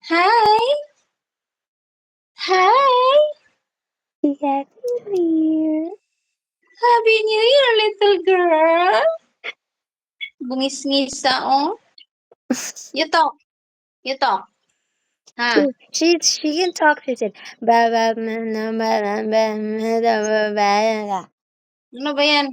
Hi! Hi! Happy New Year. Happy New Year, little girl! Bungis-ngisa, oh. You talk. You talk. Ha? She can talk. She said, ba ba Ano ba yan?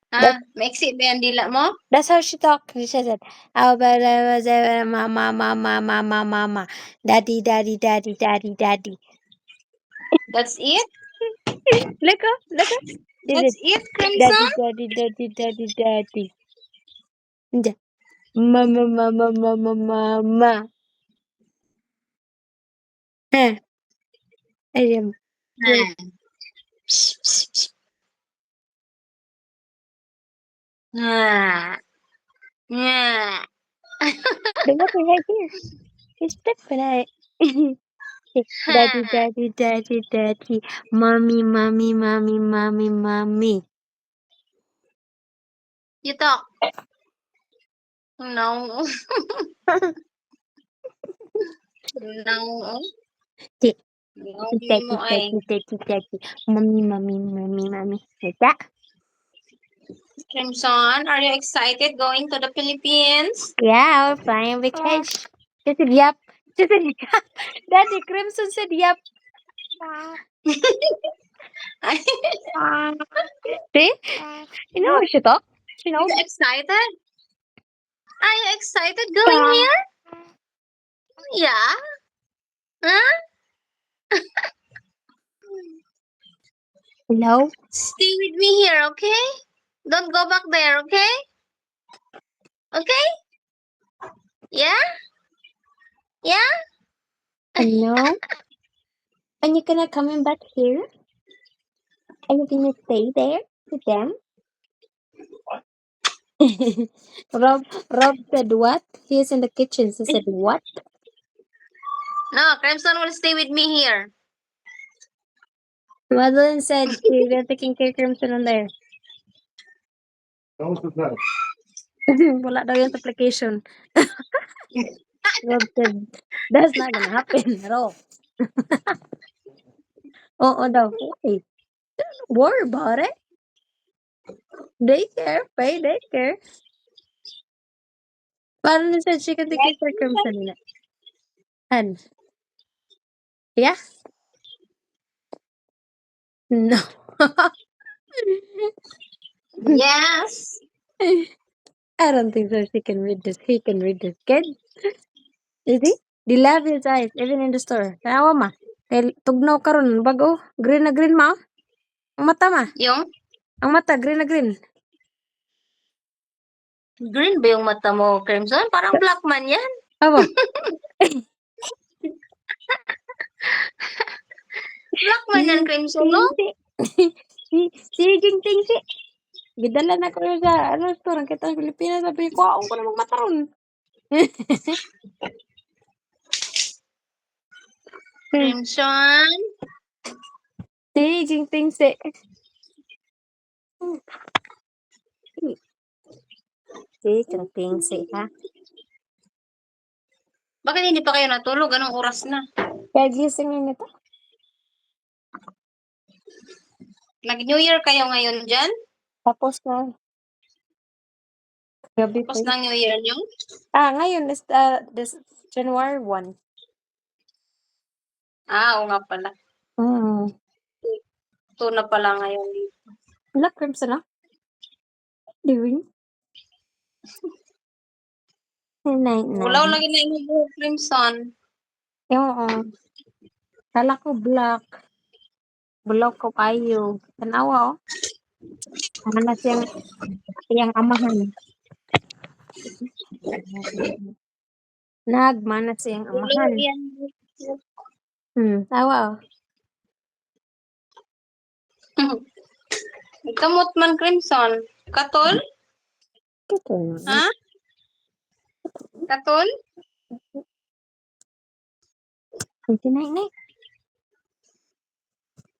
Ha? That, Maiksi ba yan dila mo? that's how she talked. She said, mama, mama, mama, mama, daddy, daddy, daddy, daddy, daddy. That's it? Look up. She That's said, it, daddy, Crimson? daddy, daddy, daddy, daddy. Mama, mama, mama, mama. Huh. Ayun. Ha. Psst, psst, psst. Ha. Ha. Look up right here. It's different. Daddy, Ha. daddy, daddy, daddy. Mommy, mommy, mommy, mommy, mommy. You talk. No. No. Daddy, No, hindi mo daddy, ay. daddy, daddy. Mommy, mommy, mommy, mommy. Like that? Crimson, are you excited going to the Philippines? Yeah, we're flying vacation. She said, yep. She said, yep. Daddy Crimson said, yep. See? You know what she thought? She Are knows. you excited? Are you excited going here? Yeah. Huh? No. Stay with me here, okay? Don't go back there, okay? Okay? Yeah? Yeah? No. And you're gonna coming back here? And you're gonna stay there with them? Rob said what? He's in the kitchen. He said what? No, Crimson will stay with me here. Madeline said they're taking care of Crimson on there. Wala daw yung application. Rob said, that's not gonna happen at all. Oo daw. Hey, don't worry about it. Daycare, pay daycare. Madeline said she can take care of Crimson. And yeah? No. Yes. I don't think so. She can read this. He can read this. Kid? You see? The love his eyes, even in the store. Kaya ma. Kaya tugnaw karon bago. Green na green ma. Ang mata ma. Yung Ang mata, green na green. green ba yung mata mo, Crimson? Parang black man yan. Abo. Black man yan, Crimson, no? Si Jing Ting si. Gidala na ko sa store. Ang kita sa Pilipinas. Sabi ko, ako na magmata ron. Crimson. Si Jing Ting si. Si Jing Ting si, ha? Bakit hindi pa kayo natulog? Anong oras na? Kaya gising na nito. Nag-New Year kayo ngayon dyan? Tapos na. Gabi pa Tapos yun. ng New Year nyo? Ngayon is this January 1. Oo nga pala. Mm. 2 na pala ngayon dito. Wala, Crimson na. Doing? Night Wala night. lagi na yung buhok, Crimson. Yung, kala ko black. Bulok ko kayo. Tanawa, oh. Mana siyang amahan. Nagmana siyang Wala amahan. yan. Tawa, oh. Kamot man, Crimson. Katol? Kito Ha? Katol? na. Night night.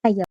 Ayo.